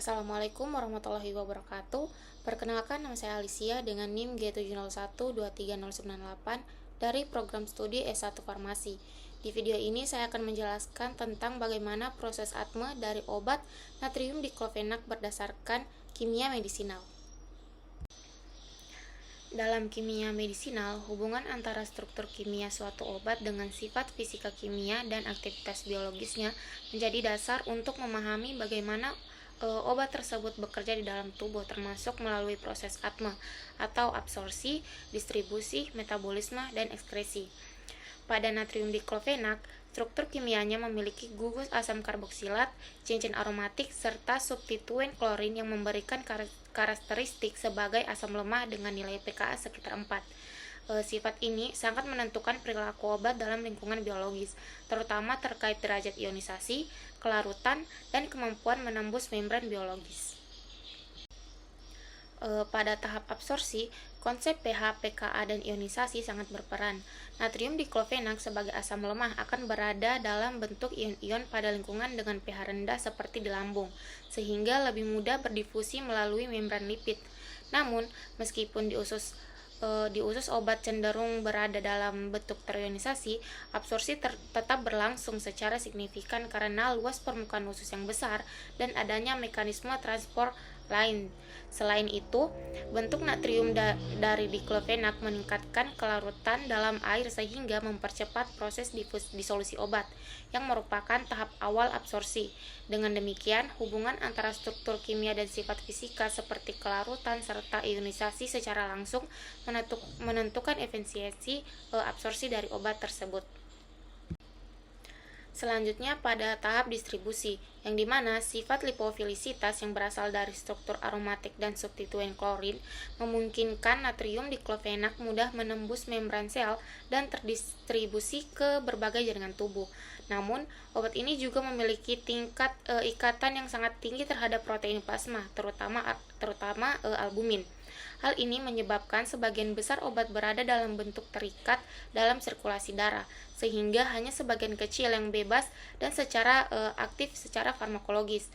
Assalamualaikum warahmatullahi wabarakatuh. Perkenalkan, nama saya Alicia dengan NIM G701-23098 dari program studi S1 Farmasi. Di video ini saya akan menjelaskan tentang bagaimana proses ATME dari obat natrium diklofenak berdasarkan kimia medisinal. Dalam kimia medisinal, hubungan antara struktur kimia suatu obat dengan sifat fisika kimia dan aktivitas biologisnya menjadi dasar untuk memahami bagaimana obat tersebut bekerja di dalam tubuh, termasuk melalui proses ATME atau absorpsi, distribusi, metabolisme, dan ekskresi. Pada natrium diklofenak, struktur kimianya memiliki gugus asam karboksilat, cincin aromatik, serta substituen klorin yang memberikan karakteristik sebagai asam lemah dengan nilai pKa sekitar 4. Sifat ini sangat menentukan perilaku obat dalam lingkungan biologis, terutama terkait derajat ionisasi, kelarutan, dan kemampuan menembus membran biologis. Pada tahap absorpsi, konsep pH, pKa, dan ionisasi sangat berperan. Natrium diklofenak sebagai asam lemah akan berada dalam bentuk ion-ion pada lingkungan dengan pH rendah seperti di lambung, sehingga lebih mudah berdifusi melalui membran lipid. Namun, meskipun di usus obat cenderung berada dalam bentuk terionisasi, absorpsi tetap berlangsung secara signifikan karena luas permukaan usus yang besar dan adanya mekanisme transport lain. Selain itu, bentuk natrium dari diklofenak meningkatkan kelarutan dalam air sehingga mempercepat proses disolusi obat, yang merupakan tahap awal absorpsi. Dengan demikian, hubungan antara struktur kimia dan sifat fisika seperti kelarutan serta ionisasi secara langsung menentukan efisiensi absorpsi dari obat tersebut. Selanjutnya pada tahap distribusi, yang dimana sifat lipofilisitas yang berasal dari struktur aromatik dan substituen klorin memungkinkan natrium diklofenak mudah menembus membran sel dan terdistribusi ke berbagai jaringan tubuh. Namun, obat ini juga memiliki tingkat ikatan yang sangat tinggi terhadap protein plasma, terutama albumin. Hal ini menyebabkan sebagian besar obat berada dalam bentuk terikat dalam sirkulasi darah, sehingga hanya sebagian kecil yang bebas dan secara aktif secara farmakologis.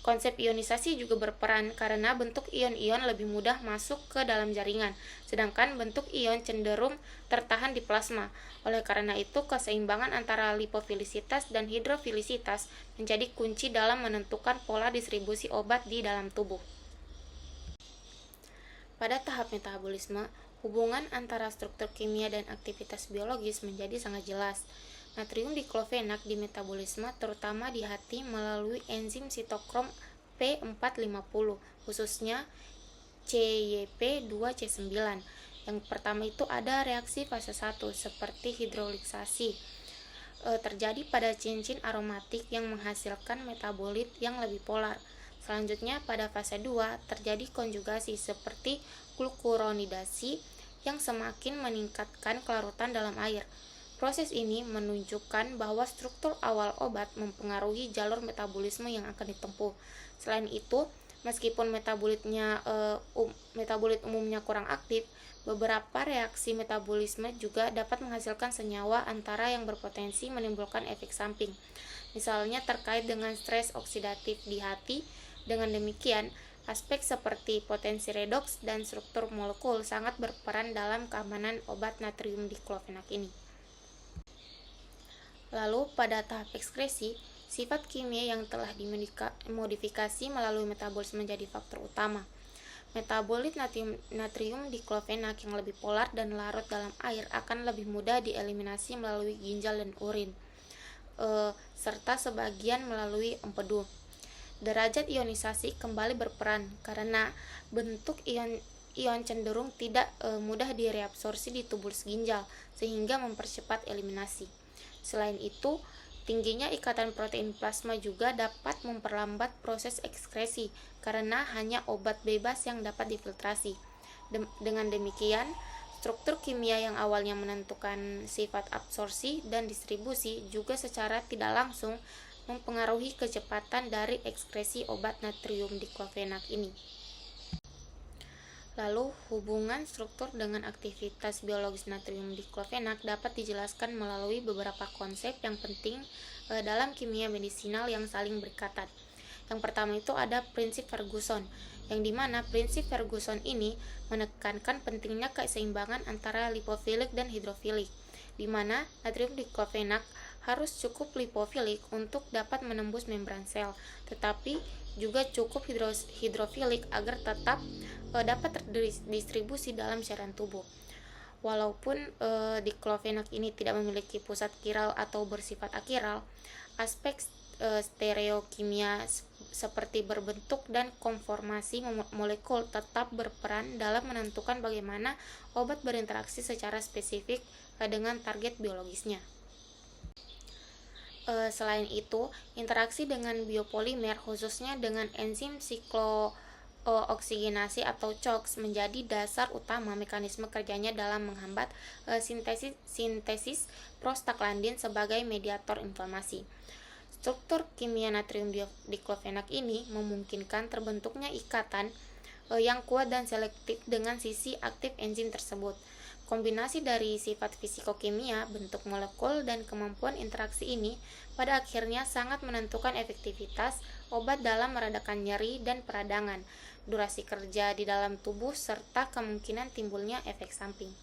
Konsep ionisasi juga berperan karena bentuk ion-ion lebih mudah masuk ke dalam jaringan, sedangkan bentuk ion cenderung tertahan di plasma. Oleh karena itu, keseimbangan antara lipofilisitas dan hidrofilisitas menjadi kunci dalam menentukan pola distribusi obat di dalam tubuh. Pada tahap metabolisme, hubungan antara struktur kimia dan aktivitas biologis menjadi sangat jelas. Natrium diklofenak di metabolisme terutama di hati melalui enzim sitokrom P450, khususnya CYP2C9. Yang pertama itu ada reaksi fase 1 seperti hidrolisasi. Terjadi pada cincin aromatik yang menghasilkan metabolit yang lebih polar. Selanjutnya pada fase 2 terjadi konjugasi seperti glukuronidasi yang semakin meningkatkan kelarutan dalam air. Proses ini menunjukkan bahwa struktur awal obat mempengaruhi jalur metabolisme yang akan ditempuh. Selain itu, meskipun metabolit umumnya kurang aktif, beberapa reaksi metabolisme juga dapat menghasilkan senyawa antara yang berpotensi menimbulkan efek samping. Misalnya terkait dengan stres oksidatif di hati. Dengan demikian, aspek seperti potensi redoks dan struktur molekul sangat berperan dalam keamanan obat natrium diklofenak ini. Lalu pada tahap ekskresi, sifat kimia yang telah dimodifikasi melalui metabolisme menjadi faktor utama. Metabolit natrium diklofenak yang lebih polar dan larut dalam air akan lebih mudah dieliminasi melalui ginjal dan urin, serta sebagian melalui empedu. Derajat ionisasi kembali berperan karena bentuk ion cenderung tidak mudah direabsorpsi di tubulus ginjal sehingga mempercepat eliminasi. Selain itu, tingginya ikatan protein plasma juga dapat memperlambat proses ekskresi karena hanya obat bebas yang dapat difiltrasi. Dengan demikian, struktur kimia yang awalnya menentukan sifat absorpsi dan distribusi juga secara tidak langsung mempengaruhi kecepatan dari ekskresi obat natrium diklofenak ini. Lalu, hubungan struktur dengan aktivitas biologis natrium diklofenak dapat dijelaskan melalui beberapa konsep yang penting dalam kimia medisinal yang saling berkaitan. Yang pertama itu ada prinsip Ferguson, yang dimana prinsip Ferguson ini menekankan pentingnya keseimbangan antara lipofilik dan hidrofilik, di mana natrium diklofenak harus cukup lipofilik untuk dapat menembus membran sel, tetapi juga cukup hidrofilik agar tetap dapat terdistribusi dalam cairan tubuh. Walaupun diklofenak ini tidak memiliki pusat kiral atau bersifat akiral, aspek stereokimia seperti berbentuk dan konformasi molekul tetap berperan dalam menentukan bagaimana obat berinteraksi secara spesifik dengan target biologisnya. Selain itu, interaksi dengan biopolimer khususnya dengan enzim siklo-oksigenasi atau COX menjadi dasar utama mekanisme kerjanya dalam menghambat sintesis prostaglandin sebagai mediator inflamasi. Struktur kimia natrium diklofenak ini memungkinkan terbentuknya ikatan yang kuat dan selektif dengan sisi aktif enzim tersebut. Kombinasi dari sifat fisikokimia, bentuk molekul, dan kemampuan interaksi ini pada akhirnya sangat menentukan efektivitas obat dalam meredakan nyeri dan peradangan, durasi kerja di dalam tubuh, serta kemungkinan timbulnya efek samping.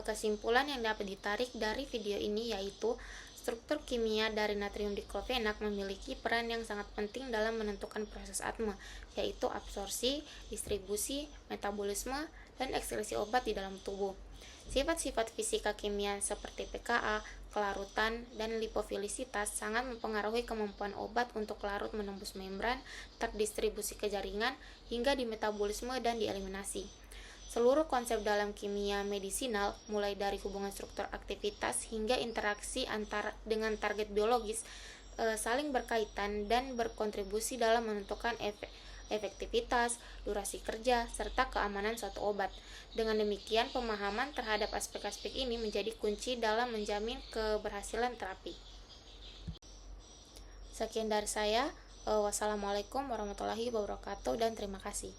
Kesimpulan yang dapat ditarik dari video ini yaitu struktur kimia dari natrium diklofenak memiliki peran yang sangat penting dalam menentukan proses ATME, yaitu absorpsi, distribusi, metabolisme, dan ekskresi obat di dalam tubuh. Sifat-sifat fisika kimia seperti pKa, kelarutan, dan lipofilisitas sangat mempengaruhi kemampuan obat untuk larut menembus membran, terdistribusi ke jaringan, hingga di metabolisme dan dieliminasi. Seluruh konsep dalam kimia medisinal, mulai dari hubungan struktur aktivitas hingga interaksi dengan target biologis, saling berkaitan dan berkontribusi dalam menentukan efektivitas, durasi kerja, serta keamanan suatu obat. Dengan demikian, pemahaman terhadap aspek-aspek ini menjadi kunci dalam menjamin keberhasilan terapi. Sekian dari saya. Wassalamualaikum warahmatullahi wabarakatuh dan terima kasih.